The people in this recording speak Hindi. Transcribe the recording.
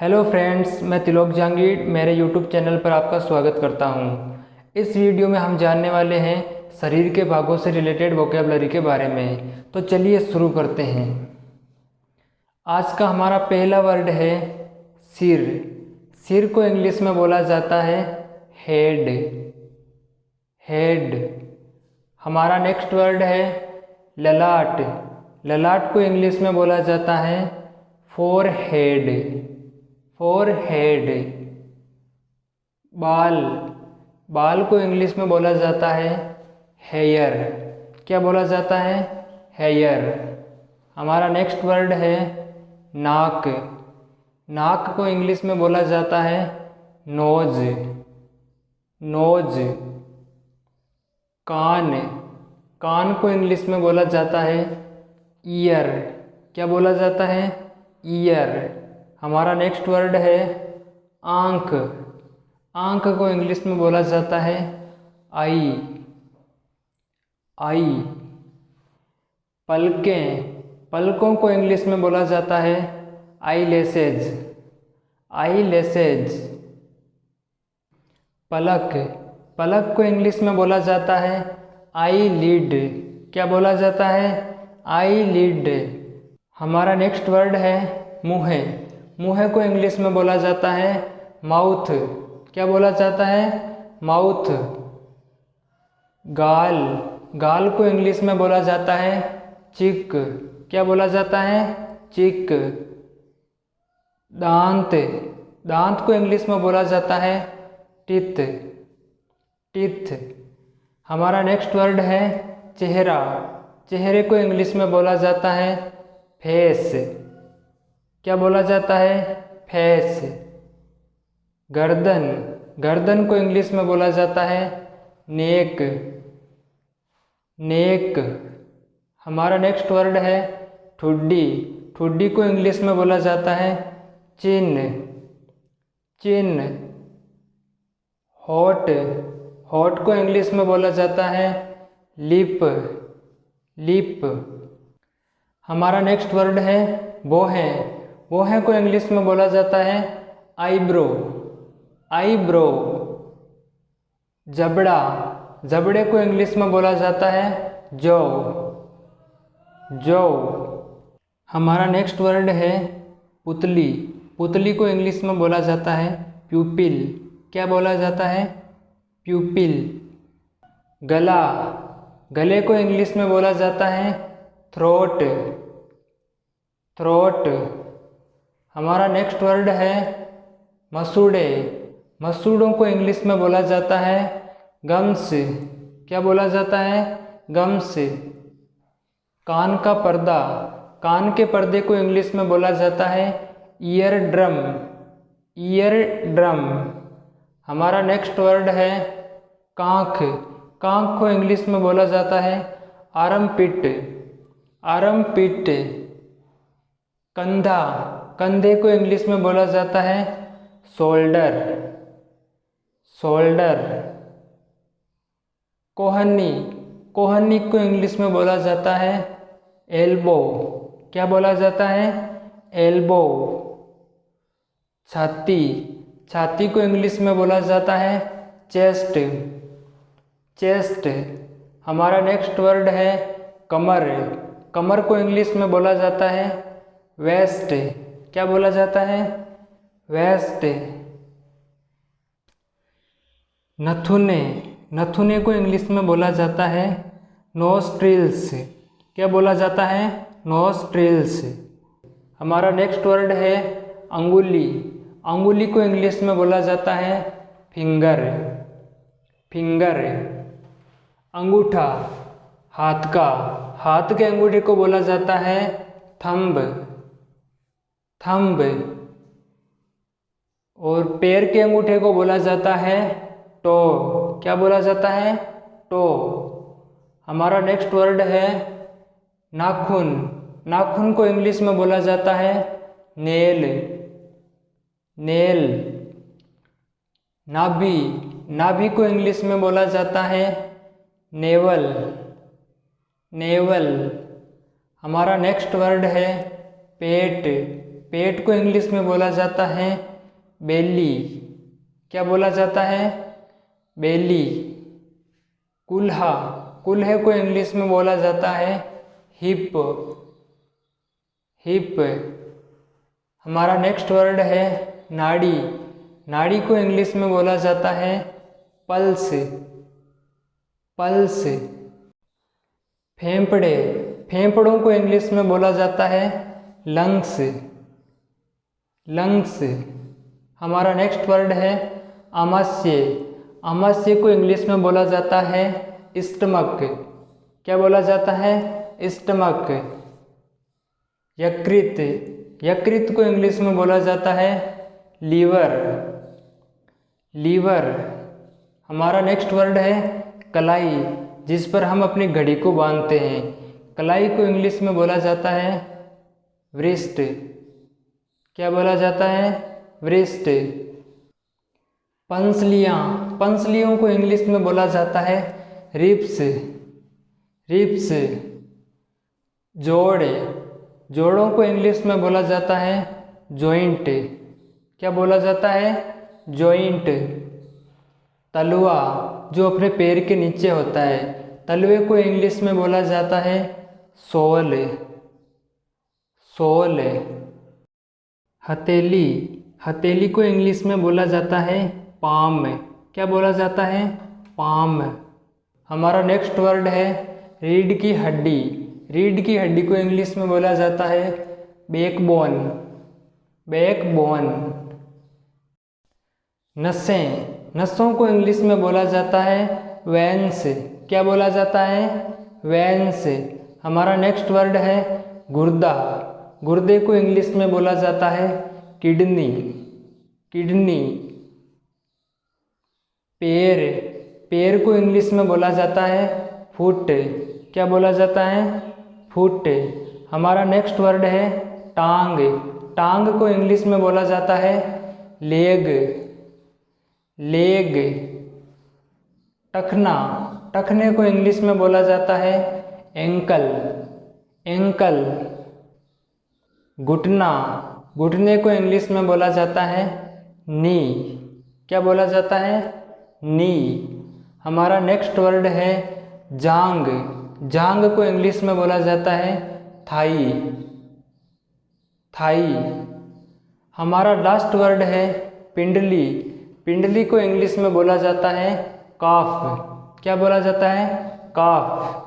हेलो फ्रेंड्स, मैं तिलोक जहांगीर मेरे यूट्यूब चैनल पर आपका स्वागत करता हूं। इस वीडियो में हम जानने वाले हैं शरीर के भागों से रिलेटेड वोकैबुलरी के बारे में। तो चलिए शुरू करते हैं। आज का हमारा पहला वर्ड है सिर। सिर को इंग्लिश में बोला जाता है हेड। हेड। हमारा नेक्स्ट वर्ड है ललाट। ललाट को इंग्लिश में बोला जाता है फोरहेड। फोरहेड। बाल। बाल को इंग्लिश में बोला जाता है हेयर। क्या बोला जाता है? हेयर। हमारा नेक्स्ट वर्ड है नाक। नाक को इंग्लिश में बोला जाता है नोज। नोज। कान। कान को इंग्लिश में बोला जाता है ईयर। क्या बोला जाता है? ईयर। हमारा नेक्स्ट वर्ड है आँख। आँख को इंग्लिश में बोला जाता है आई। आई। पलकें। पलकों को इंग्लिश में बोला जाता है आईलैशेज। आईलैशेज। पलक। पलक को इंग्लिश में बोला जाता है आईलिड। क्या बोला जाता है? आईलिड। हमारा नेक्स्ट वर्ड है मुँह। मुँह को इंग्लिश में बोला जाता है माउथ। क्या बोला जाता है? माउथ। गाल। गाल को इंग्लिश में बोला जाता है चिक। क्या बोला जाता है? चिक। दांत। दांत को इंग्लिश में बोला जाता है टीथ। टीथ। हमारा नेक्स्ट वर्ड है चेहरा। चेहरे को इंग्लिश में बोला जाता है फेस। क्या बोला जाता है? फेस। गर्दन। गर्दन को इंग्लिश में बोला जाता है नेक। नेक। हमारा नेक्स्ट वर्ड है ठुड्डी। ठुड्डी को इंग्लिश में बोला जाता है चिन। चिन। होठ। होठ को इंग्लिश में बोला जाता है लिप। लिप। हमारा नेक्स्ट वर्ड है भौहें। भौहें को इंग्लिश में बोला जाता है आईब्रो। आईब्रो। जबड़ा। जबड़े को इंग्लिश में बोला जाता है जौ। जौ। हमारा नेक्स्ट वर्ड है पुतली। पुतली को इंग्लिश में बोला जाता है प्यूपिल। क्या बोला जाता है? प्यूपिल। गला। गले को इंग्लिश में बोला जाता है थ्रोट। थ्रोट। हमारा नेक्स्ट वर्ड है मसूड़े। मसूड़ों को इंग्लिश में बोला जाता है गम्स। क्या बोला जाता है? गम्स। कान का पर्दा। कान के पर्दे को इंग्लिश में बोला जाता है ईयर ड्रम। Ear drum. हमारा नेक्स्ट वर्ड है कांख। कांख को इंग्लिश में बोला जाता है आर्मपिट। आर्मपिट। कंधा। कंधे को इंग्लिश में बोला जाता है शोल्डर। शोल्डर। कोहनी। कोहनी को इंग्लिश में बोला जाता है एल्बो। क्या बोला जाता है? एल्बो। छाती। छाती को इंग्लिश में बोला जाता है चेस्ट। चेस्ट। हमारा नेक्स्ट वर्ड है कमर। कमर को इंग्लिश में बोला जाता है वेस्ट। क्या बोला जाता है? वेस्ट। नथुने। नथुने को इंग्लिश में बोला जाता है नोस्ट्रिल्स। क्या बोला जाता है? नोस्ट्रिल्स। हमारा नेक्स्ट वर्ड है अंगुली। अंगुली को इंग्लिश में बोला जाता है फिंगर। फिंगर। अंगूठा। हाथ का। हाथ के अंगूठे को बोला जाता है थंब। थंब। और पैर के अंगूठे को बोला जाता है टो। क्या बोला जाता है? टो। हमारा नेक्स्ट वर्ड है नाखून। नाखून को इंग्लिश में बोला जाता है नेल। नेल। नाभि। नाभि को इंग्लिश में बोला जाता है नेवल। नेवल। हमारा नेक्स्ट वर्ड है पेट। पेट को इंग्लिश में बोला जाता है बेली। क्या बोला जाता है? बेली। कुल्हा, कुल्हे को इंग्लिश में बोला जाता है हिप। हिप। हमारा नेक्स्ट वर्ड है नाड़ी। नाड़ी को इंग्लिश में बोला जाता है पल्स। पल्स। फेफड़े, फेफड़ों को इंग्लिश में बोला जाता है लंग्स। लंग्स। हमारा नेक्स्ट वर्ड है आमाशय। आमाशय को इंग्लिश में बोला जाता है स्टमक। क्या बोला जाता है? स्टमक। यकृत, यकृत को इंग्लिश में बोला जाता है लीवर। लीवर। हमारा नेक्स्ट वर्ड है कलाई, जिस पर हम अपनी घड़ी को बांधते हैं। कलाई को इंग्लिश में बोला जाता है व्रिस्ट। क्या बोला जाता है? व्रिस्ट। पंसलियाँ, पंसलियों को इंग्लिश में बोला जाता है रिब्स। रिब्स। जोड़, जोड़ों को इंग्लिश में बोला जाता है जॉइंट। क्या बोला जाता है? जॉइंट। तलवा, जो अपने पैर के नीचे होता है, तलवे को इंग्लिश में बोला जाता है सोल। सोल। हथेली, हथेली को इंग्लिश में बोला जाता है पाम। क्या बोला जाता है? पाम। हमारा नेक्स्ट वर्ड है रीढ़ की हड्डी। रीढ़ की हड्डी को इंग्लिश में बोला जाता है बैकबोन। बैकबोन। नसें, नसों को इंग्लिश में बोला जाता है वेन्स। क्या बोला जाता है? वेन्स। हमारा नेक्स्ट वर्ड है गुर्दा। गुर्दे को इंग्लिश में बोला जाता है किडनी। किडनी। पैर, पैर को इंग्लिश में बोला जाता है फुट। क्या बोला जाता है? फुट। हमारा नेक्स्ट वर्ड है टांग। टांग को इंग्लिश में बोला जाता है लेग। लेग। टखना, टखने को इंग्लिश में बोला जाता है एंकल। एंकल। घुटना, घुटने को इंग्लिश में बोला जाता है नी। क्या बोला जाता है? नी। हमारा नेक्स्ट वर्ड है जांग। जांग को इंग्लिश में बोला जाता है थाई। थाई। हमारा लास्ट वर्ड है पिंडली। पिंडली को इंग्लिश में बोला जाता है काफ। क्या बोला जाता है? काफ।